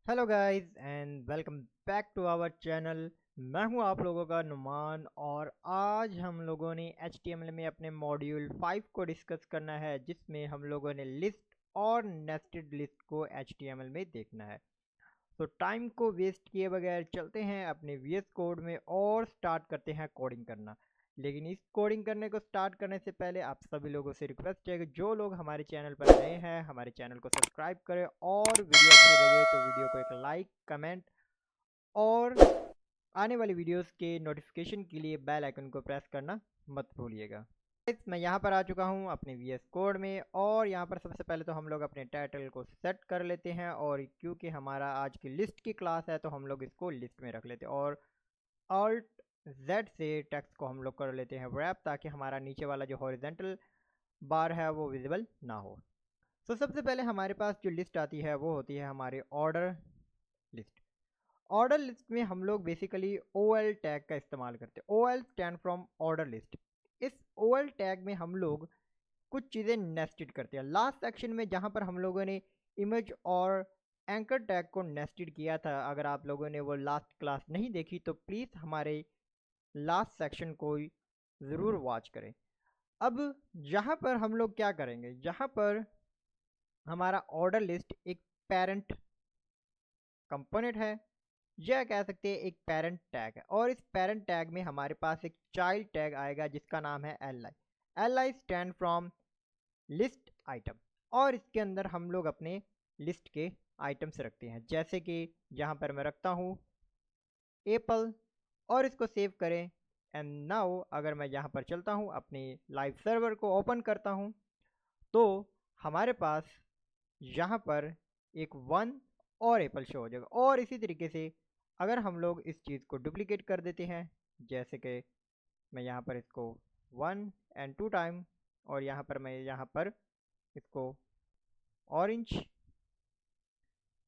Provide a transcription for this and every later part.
Hello guys and welcome back to our channel. मैं हूं आप लोगों का नुमान और आज हम लोगों ने HTML में अपने मॉड्यूल 5 को डिस्कस करना है, जिसमें हम लोगों ने लिस्ट और नेस्टेड लिस्ट को HTML में देखना है। तो टाइम को वेस्ट किए बगैर चलते हैं अपने VS कोड में और स्टार्ट करते हैं कोडिंग करना। लेकिन इस कोडिंग करने को स्टार्ट करने से पहले आप सभी लोगों से रिक्वेस्ट है कि जो लोग हमारे चैनल पर नए हैं हमारे चैनल को सब्सक्राइब करें और वीडियो अच्छी लगे तो वीडियो को एक लाइक कमेंट और आने वाली वीडियोस के नोटिफिकेशन के लिए बेल आइकन को प्रेस करना मत भूलिएगा। मैं यहाँ पर आ चुका हूँ अपने VS कोड में और यहाँ पर सबसे पहले तो हम लोग अपने टाइटल को सेट कर लेते हैं, और क्योंकि हमारा आज की लिस्ट की क्लास है तो हम लोग इसको लिस्ट में रख लेते हैं और Alt Z से टेक्स्ट को हम लोग कर लेते हैं रैप, ताकि हमारा नीचे वाला जो हॉरिजेंटल बार है वो विजिबल ना हो। तो सबसे पहले हमारे पास जो लिस्ट आती है वो होती है हमारी ऑर्डर लिस्ट। ऑर्डर लिस्ट में हम लोग बेसिकली OL टैग का इस्तेमाल करते हैं। OL stand from order list. इस OL टैग में हम लोग कुछ चीज़ें नेस्टेड करते हैं। लास्ट सेक्शन में जहाँ पर हम लोगों ने इमेज और एंकर टैग को नेस्टेड किया था, अगर आप लोगों ने वो लास्ट क्लास नहीं देखी तो प्लीज़ हमारे लास्ट सेक्शन को ज़रूर वॉच करें। अब यहाँ पर हम लोग क्या करेंगे, यहाँ पर हमारा ऑर्डर लिस्ट एक पेरेंट कंपोनेंट है या कह सकते हैं एक पेरेंट टैग है, और इस पेरेंट टैग में हमारे पास एक चाइल्ड टैग आएगा जिसका नाम है li stand from list item. और इसके अंदर हम लोग अपने लिस्ट के आइटम्स रखते हैं, जैसे कि यहाँ पर मैं रखता हूँ एप्पल और इसको सेव करें। एंड नाउ अगर मैं यहाँ पर चलता हूँ अपने लाइव सर्वर को ओपन करता हूँ तो हमारे पास यहाँ पर एक 1 और एप्पल शो हो जाएगा। और इसी तरीके से अगर हम लोग इस चीज़ को डुप्लीकेट कर देते हैं, जैसे कि मैं यहाँ पर इसको 1 एंड 2 टाइम और यहाँ पर मैं यहाँ पर इसको ऑरेंज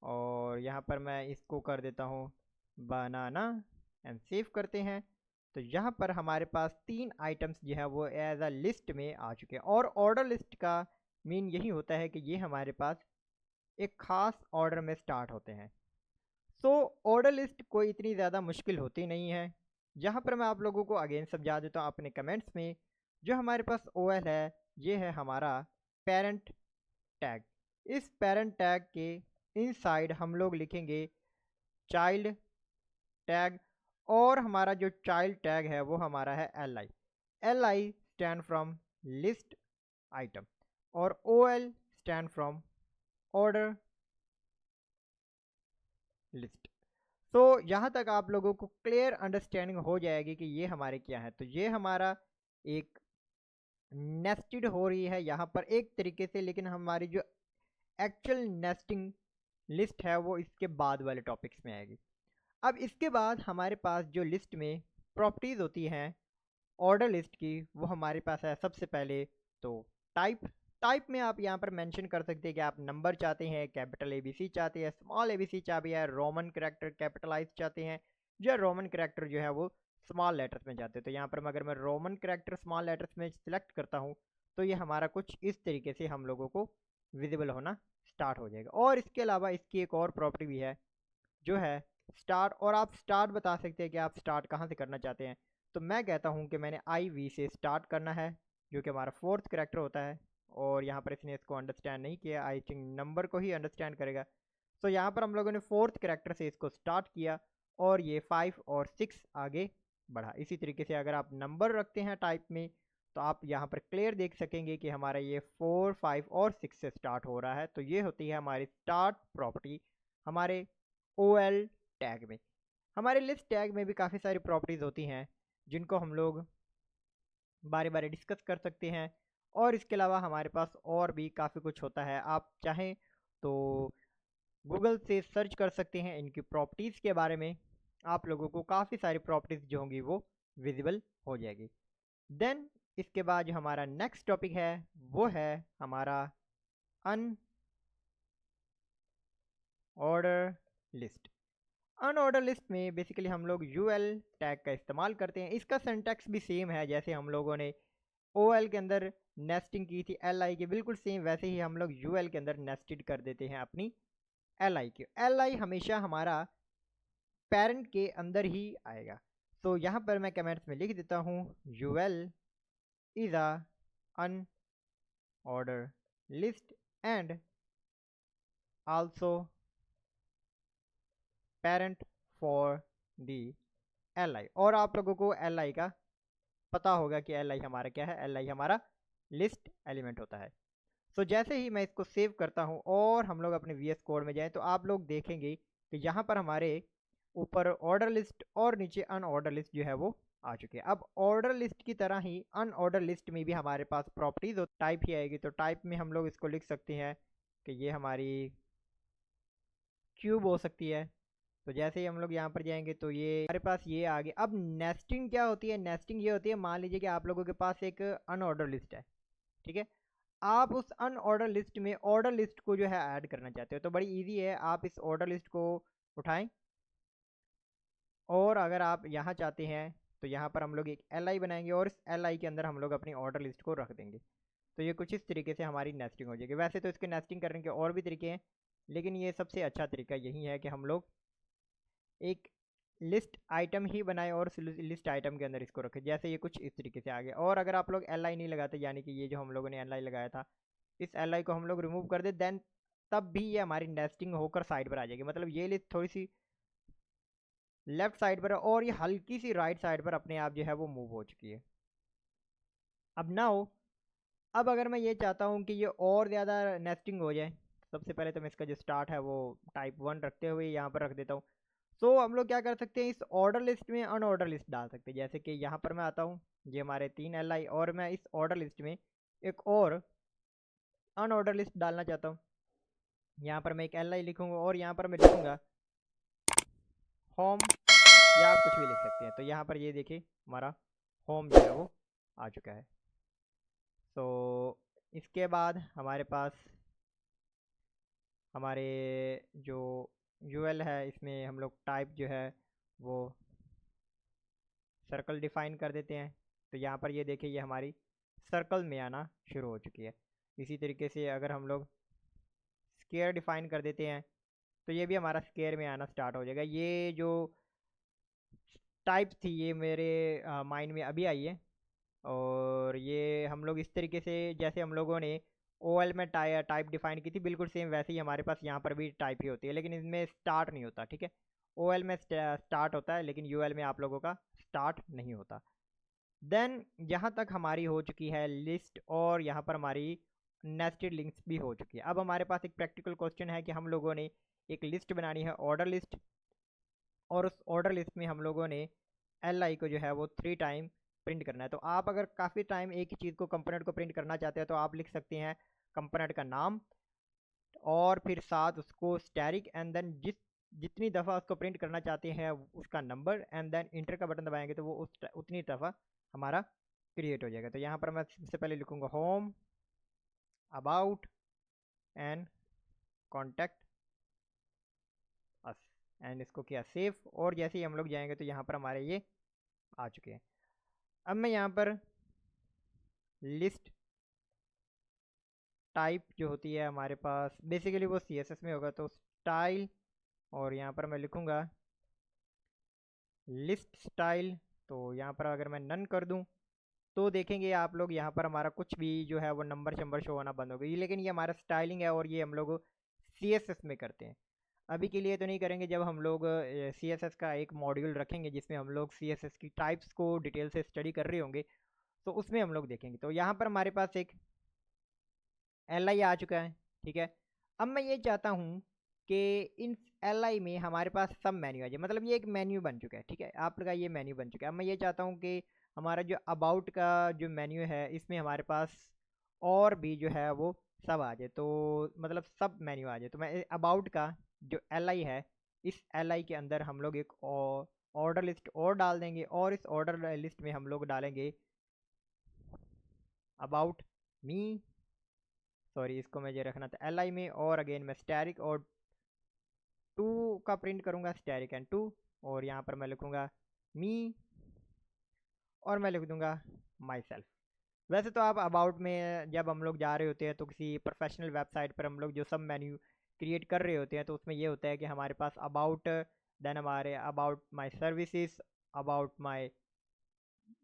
और यहाँ पर मैं इसको कर देता हूँ बनाना एंड सेव करते हैं, तो यहाँ पर हमारे पास 3 आइटम्स जो है वो एज अ लिस्ट में आ चुके हैं। और ऑर्डर लिस्ट का मीन यही होता है कि ये हमारे पास एक ख़ास ऑर्डर में स्टार्ट होते हैं। सो ऑर्डर लिस्ट कोई इतनी ज़्यादा मुश्किल होती नहीं है। यहाँ पर मैं आप लोगों को अगेन समझा देता हूँ अपने कमेंट्स में। जो हमारे पास OL है ये है हमारा पेरेंट टैग। इस पेरेंट टैग के इनसाइड हम लोग लिखेंगे चाइल्ड टैग, और हमारा जो चाइल्ड टैग है वो हमारा है li stand from list item और OL stand from order list. तो यहाँ तक आप लोगों को क्लियर अंडरस्टैंडिंग हो जाएगी कि ये हमारे क्या है। तो ये हमारा एक नेस्टेड हो रही है यहाँ पर एक तरीके से, लेकिन हमारी जो एक्चुअल नेस्टिंग लिस्ट है वो इसके बाद वाले टॉपिक्स में आएगी। अब इसके बाद हमारे पास जो लिस्ट में प्रॉपर्टीज़ होती हैं ऑर्डर लिस्ट की, वो हमारे पास है सबसे पहले तो टाइप। टाइप में आप यहाँ पर मेंशन कर सकते हैं कि आप नंबर चाहते हैं, कैपिटल ABC चाहते हैं, स्मॉल ABC चाहते हैं, रोमन कैरेक्टर कैपिटलाइज चाहते हैं, या रोमन कैरेक्टर जो है वो स्मॉल लेटर्स में चाहते हैं। तो यहाँ पर अगर मैं रोमन कैरेक्टर स्मॉल लेटर्स में सिलेक्ट करता हूँ तो ये हमारा कुछ इस तरीके से हम लोगों को विजिबल होना स्टार्ट हो जाएगा। और इसके अलावा इसकी एक और प्रॉपर्टी भी है जो है स्टार्ट, और आप स्टार्ट बता सकते हैं कि आप स्टार्ट कहाँ से करना चाहते हैं। तो मैं कहता हूँ कि मैंने IV से स्टार्ट करना है, जो कि हमारा 4th कैरेक्टर होता है। और यहाँ पर इसने इसको अंडरस्टैंड नहीं किया, आई थिंक नंबर को ही अंडरस्टैंड करेगा। तो यहाँ पर हम लोगों ने 4th कैरेक्टर से इसको स्टार्ट किया और ये 5 और 6 आगे बढ़ा। इसी तरीके से अगर आप नंबर रखते हैं टाइप में तो आप यहाँ पर क्लियर देख सकेंगे कि हमारा ये 4, 5 और 6 से स्टार्ट हो रहा है। तो ये होती है हमारी स्टार्ट प्रॉपर्टी हमारे OL टैग में। हमारे लिस्ट टैग में भी काफ़ी सारी प्रॉपर्टीज़ होती हैं जिनको हम लोग बारे बारे डिस्कस कर सकते हैं। और इसके अलावा हमारे पास और भी काफ़ी कुछ होता है, आप चाहें तो गूगल से सर्च कर सकते हैं इनकी प्रॉपर्टीज़ के बारे में। आप लोगों को काफ़ी सारी प्रॉपर्टीज़ जो होंगी वो विजिबल हो जाएगी। देन इसके बाद जो हमारा नेक्स्ट टॉपिक है वो है हमारा अनऑर्डर लिस्ट। अनऑर्डर लिस्ट में बेसिकली हम लोग UL टैग का इस्तेमाल करते हैं। इसका सिंटैक्स भी सेम है जैसे हम लोगों ने OL के अंदर नेस्टिंग की थी LI की, बिल्कुल सेम वैसे ही हम लोग UL के अंदर नेस्टेड कर देते हैं अपनी LI की। LI हमेशा हमारा पेरेंट के अंदर ही आएगा। तो यहाँ पर मैं कमेंट्स में लिख देता हूँ UL is a unordered list and also parent for the LI। और आप लोगों को LI का पता होगा कि LI हमारा क्या है, LI हमारा लिस्ट एलिमेंट होता है। तो जैसे ही मैं इसको सेव करता हूँ और हम लोग अपने VS कोड में जाएं तो आप लोग देखेंगे कि यहाँ पर हमारे ऊपर ऑर्डर लिस्ट और नीचे अनऑर्डर लिस्ट जो है वो आ चुकी है। अब ऑर्डर लिस्ट की तरह ही अनऑर्डर लिस्ट में भी हमारे पास प्रॉपर्टीज और टाइप ही आएगी। तो टाइप में हम लोग इसको लिख सकते हैं कि ये हमारी क्यूब हो सकती है। तो जैसे ही हम लोग यहाँ पर जाएंगे तो ये हमारे पास ये आ गया। अब नेस्टिंग क्या होती है? नेस्टिंग ये होती है, मान लीजिए कि आप लोगों के पास एक अनऑर्डर लिस्ट है, ठीक है, आप उस अनऑर्डर लिस्ट में ऑर्डर लिस्ट को जो है ऐड करना चाहते हो तो बड़ी इजी है। आप इस ऑर्डर लिस्ट को उठाएं और अगर आप यहाँ चाहते हैं तो यहाँ पर हम लोग एक LI बनाएंगे और इस LI के अंदर हम लोग अपनी ऑर्डर लिस्ट को रख देंगे। तो ये कुछ इस तरीके से हमारी नेस्टिंग हो जाएगी। वैसे तो इसके नेस्टिंग करने के और भी तरीके हैं, लेकिन ये सबसे अच्छा तरीका यही है कि हम लोग एक लिस्ट आइटम ही बनाए और लिस्ट आइटम के अंदर इसको रखें। जैसे ये कुछ इस तरीके से आ गया। और अगर आप लोग LI नहीं लगाते, यानी कि ये जो हम लोगों ने LI लगाया था, इस LI को हम लोग रिमूव कर दे, देन तब भी ये हमारी नेस्टिंग होकर साइड पर आ जाएगी। मतलब ये लिस्ट थोड़ी सी लेफ्ट साइड पर है और ये हल्की सी राइट साइड पर अपने आप जो है वो मूव हो चुकी है। अब ना हो, अब अगर मैं ये चाहता हूँ कि ये और ज़्यादा नेस्टिंग हो जाए, सबसे पहले तो मैं इसका जो स्टार्ट है वो टाइप 1 रखते हुए यहाँ पर रख देता हूँ। तो हम लोग क्या कर सकते हैं, इस ऑर्डर लिस्ट में अनऑर्डर लिस्ट डाल सकते हैं। जैसे कि यहाँ पर मैं आता हूँ, ये हमारे 3 LI और मैं इस ऑर्डर लिस्ट में एक और अनऑर्डर लिस्ट डालना चाहता हूँ। यहाँ पर मैं एक LI लिखूँगा और यहाँ पर मैं लिखूँगा होम, या आप कुछ भी लिख सकते हैं। तो यहाँ पर ये देखिए हमारा होम जो है वो आ चुका है। तो इसके बाद हमारे पास हमारे जो UL है, इसमें हम लोग टाइप जो है वो सर्कल डिफाइन कर देते हैं। तो यहाँ पर ये देखिए ये हमारी सर्कल में आना शुरू हो चुकी है। इसी तरीके से अगर हम लोग स्क्वायर डिफाइन कर देते हैं तो ये भी हमारा स्क्वायर में आना स्टार्ट हो जाएगा। ये जो टाइप थी ये मेरे माइंड में अभी आई है। और ये हम लोग इस तरीके से, जैसे हम लोगों ने OL में टाइप डिफाइन की थी, बिल्कुल सेम वैसे ही हमारे पास यहाँ पर भी टाइप ही होती है, लेकिन इसमें स्टार्ट नहीं होता, ठीक है। OL में स्टार्ट होता है लेकिन UL में आप लोगों का स्टार्ट नहीं होता। देन यहाँ तक हमारी हो चुकी है लिस्ट और यहाँ पर हमारी नेस्टेड लिंक्स भी हो चुकी है। अब हमारे पास एक प्रैक्टिकल क्वेश्चन है कि हम लोगों ने एक लिस्ट बनानी है, ऑर्डर लिस्ट, और उस ऑर्डर लिस्ट में हम लोगों ने LI को जो है वो 3 टाइम प्रिंट करना है। तो आप अगर काफ़ी टाइम एक ही चीज़ को, कंपोनेंट को प्रिंट करना चाहते हैं तो आप लिख सकते हैं कंपोनेंट का नाम और फिर साथ उसको स्टैरिक एंड देन जितनी दफ़ा उसको प्रिंट करना चाहते हैं उसका नंबर, एंड देन इंटर का बटन दबाएंगे तो वो उतनी दफ़ा हमारा क्रिएट हो जाएगा। तो यहाँ पर मैं सबसे पहले लिखूँगा home, about and contact us, and इसको किया सेव। और जैसे ही हम लोग जाएंगे तो यहाँ पर हमारे ये आ चुके हैं। अब मैं यहाँ पर लिस्ट टाइप जो होती है हमारे पास, बेसिकली वो CSS में होगा, तो स्टाइल, और यहाँ पर मैं लिखूँगा लिस्ट स्टाइल। तो यहाँ पर अगर मैं नन कर दूँ तो देखेंगे आप लोग यहाँ पर हमारा कुछ भी जो है वो नंबर शंबर शो होना बंद हो गई। लेकिन ये हमारा स्टाइलिंग है और ये हम लोग CSS में करते हैं। अभी के लिए तो नहीं करेंगे, जब हम लोग CSS का एक मॉड्यूल रखेंगे जिसमें हम लोग CSS की टाइप्स को डिटेल से स्टडी कर रहे होंगे तो उसमें हम लोग देखेंगे। तो यहाँ पर हमारे पास एक LI आ चुका है, ठीक है। अब मैं ये चाहता हूँ कि इन LI में हमारे पास सब मेन्यू आ जाए, मतलब ये एक मेन्यू बन चुका है, ठीक है, आपका ये मेन्यू बन चुका है। अब मैं ये चाहता हूँ कि हमारा जो अबाउट का जो मेन्यू है इसमें हमारे पास और भी जो है वो सब आ जाए, तो मतलब सब मेन्यू आ जाए। तो मैं अबाउट का जो LI है, इस LI के अंदर हम लोग एक ऑर्डर लिस्ट और डाल देंगे और इस ऑर्डर लिस्ट में हम लोग डालेंगे अबाउट मी, सॉरी इसको मुझे रखना था LI में, और अगेन मैं स्टैरिक और 2 का प्रिंट करूँगा, स्टैरिक एंड 2, और यहाँ पर मैं लिखूँगा मी और मैं लिख दूँगा माई सेल्फ। वैसे तो आप अबाउट में जब हम लोग जा रहे होते हैं तो किसी प्रोफेशनल वेबसाइट पर हम लोग जो सब मेन्यू क्रिएट कर रहे होते हैं तो उसमें ये होता है कि हमारे पास अबाउट, देन हमारे about my services, about my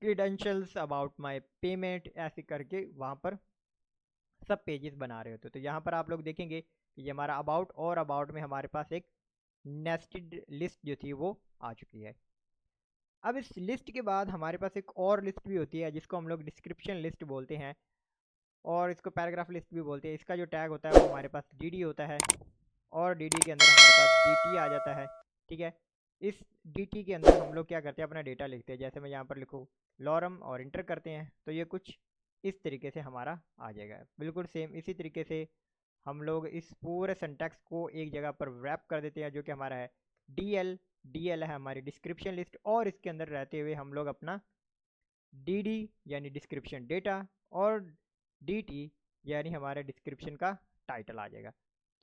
credentials, about my payment, ऐसे करके वहाँ पर सब पेजेस बना रहे होते हैं। तो यहाँ पर आप लोग देखेंगे कि ये हमारा अबाउट और अबाउट में हमारे पास एक नेस्टेड लिस्ट जो थी वो आ चुकी है। अब इस लिस्ट के बाद हमारे पास एक और लिस्ट भी होती है जिसको हम लोग डिस्क्रिप्शन लिस्ट बोलते हैं, और इसको पैराग्राफ लिस्ट भी बोलते हैं। इसका जो टैग होता है वो हमारे पास डी होता है, और डी के अंदर हमारे पास डी आ जाता है। ठीक है, इस डी के अंदर हम लोग क्या करते हैं, अपना डेटा लिखते हैं। जैसे मैं यहाँ पर लिखूँ लॉरम और इंटर करते हैं तो ये कुछ इस तरीके से हमारा आ जाएगा। बिल्कुल सेम इसी तरीके से हम लोग इस पूरे सिंटैक्स को एक जगह पर रैप कर देते हैं, जो कि हमारा है डी एल है हमारी डिस्क्रिप्शन लिस्ट, और इसके अंदर रहते हुए हम लोग अपना डी यानी डिस्क्रिप्शन डेटा, और डी यानी हमारे डिस्क्रिप्शन का टाइटल आ जाएगा।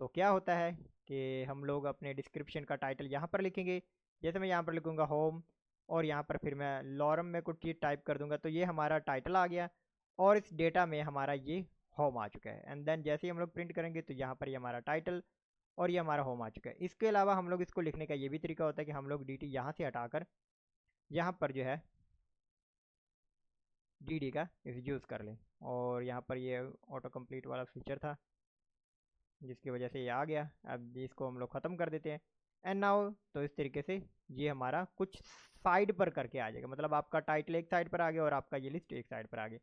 तो क्या होता है कि हम लोग अपने डिस्क्रिप्शन का टाइटल यहाँ पर लिखेंगे। जैसे मैं यहाँ पर लिखूँगा होम, और यहाँ पर फिर मैं लॉरम में कुछ चीज़ टाइप कर दूंगा तो ये हमारा टाइटल आ गया, और इस डेटा में हमारा ये होम आ चुका है। एंड देन जैसे ही हम लोग प्रिंट करेंगे तो यहाँ पर ये हमारा टाइटल और ये हमारा होम आ चुका है। इसके अलावा हम लोग इसको लिखने का ये भी तरीका होता है कि हम लोग डी यहाँ से हटाकर यहाँ पर जो है डी का यूज़ कर लें, और यहाँ पर ये ऑटो कंप्लीट वाला फीचर था जिसकी वजह से ये आ गया। अब इसको हम लोग ख़त्म कर देते हैं। एंड नाउ तो इस तरीके से ये हमारा कुछ साइड पर करके आ जाएगा, मतलब आपका टाइटल एक साइड पर आ गया और आपका ये लिस्ट एक साइड पर आ गया।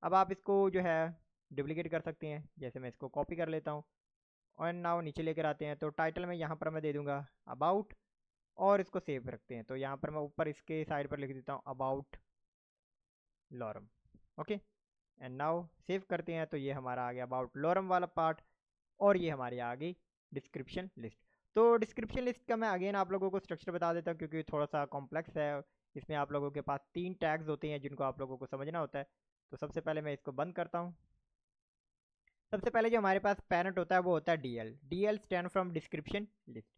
अब आप इसको जो है डुप्लीकेट कर सकते हैं। जैसे मैं इसको कॉपी कर लेता हूँ और नाउ नीचे लेकर आते हैं, तो टाइटल में यहाँ पर मैं दे दूँगा अबाउट, और इसको सेव रखते हैं। तो यहाँ पर मैं ऊपर इसके साइड पर लिख देता हूँ about lorem. Okay, and now save करते हैं तो ये हमारा आ गया अबाउट लॉरम वाला पार्ट, और ये हमारी आ गई डिस्क्रिप्शन लिस्ट। तो डिस्क्रिप्शन लिस्ट का मैं अगेन आप लोगों को स्ट्रक्चर बता देता हूँ क्योंकि थोड़ा सा कॉम्प्लेक्स है। इसमें आप लोगों के पास 3 टैग्स होते हैं जिनको आप लोगों को समझना होता है। तो सबसे पहले मैं इसको बंद करता हूँ। सबसे पहले जो हमारे पास पैरेंट होता है वो होता है D L stand from description list.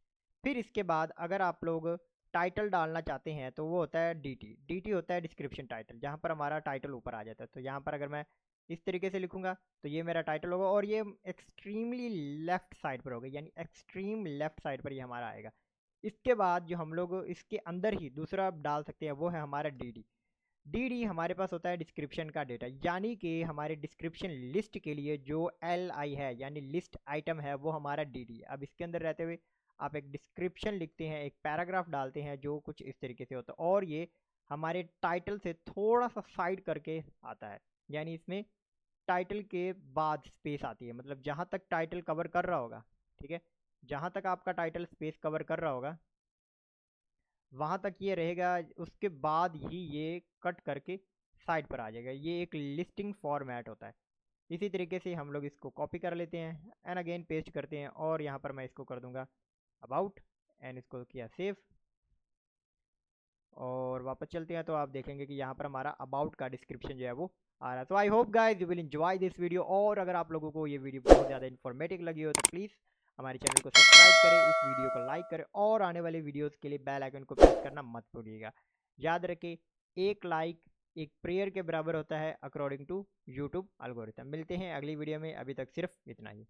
फिर इसके बाद अगर आप लोग टाइटल डालना चाहते हैं तो वो होता है डी होता है डिस्क्रिप्शन टाइटल, जहाँ पर हमारा टाइटल ऊपर आ जाता है। तो यहाँ पर अगर मैं इस तरीके से लिखूंगा तो ये मेरा टाइटल होगा, और ये एक्सट्रीमली लेफ्ट साइड पर होगा, यानी एक्सट्रीम लेफ्ट साइड पर ये हमारा आएगा। इसके बाद जो हम लोग इसके अंदर ही दूसरा डाल सकते हैं वो है हमारा डी हमारे पास होता है डिस्क्रिप्शन का डेटा, यानी कि हमारे डिस्क्रिप्शन लिस्ट के लिए जो LI है यानी लिस्ट आइटम है वो हमारा डी। अब इसके अंदर रहते हुए आप एक डिस्क्रिप्शन लिखते हैं, एक पैराग्राफ डालते हैं जो कुछ इस तरीके से होता है, और ये हमारे टाइटल से थोड़ा सा साइड करके आता है, यानी इसमें टाइटल के बाद स्पेस आती है। मतलब जहाँ तक टाइटल कवर कर रहा होगा, ठीक है, जहाँ तक आपका टाइटल स्पेस कवर कर रहा होगा वहाँ तक ये रहेगा, उसके बाद ही ये कट करके साइड पर आ जाएगा। ये एक लिस्टिंग फॉर्मेट होता है। इसी तरीके से हम लोग इसको कॉपी कर लेते हैं एंड अगेन पेस्ट करते हैं, और यहाँ पर मैं इसको कर दूंगा अबाउट, एंड इसको किया सेव, और वापस चलते हैं तो आप देखेंगे कि यहाँ पर हमारा अबाउट का डिस्क्रिप्शन जो है वो आ रहा है। तो I hope guys you will enjoy this video, और अगर आप लोगों को ये वीडियो बहुत ज़्यादा इन्फॉर्मेटिव लगी हो तो प्लीज़ हमारे चैनल को सब्सक्राइब करें, इस वीडियो को लाइक करें, और आने वाले वीडियोस के लिए बेल आइकन को प्रेस करना मत भूलिएगा। याद रखें, एक लाइक एक प्रेयर के बराबर होता है अकॉर्डिंग टू यूट्यूब एल्गोरिथम। मिलते हैं अगली वीडियो में, अभी तक सिर्फ इतना ही।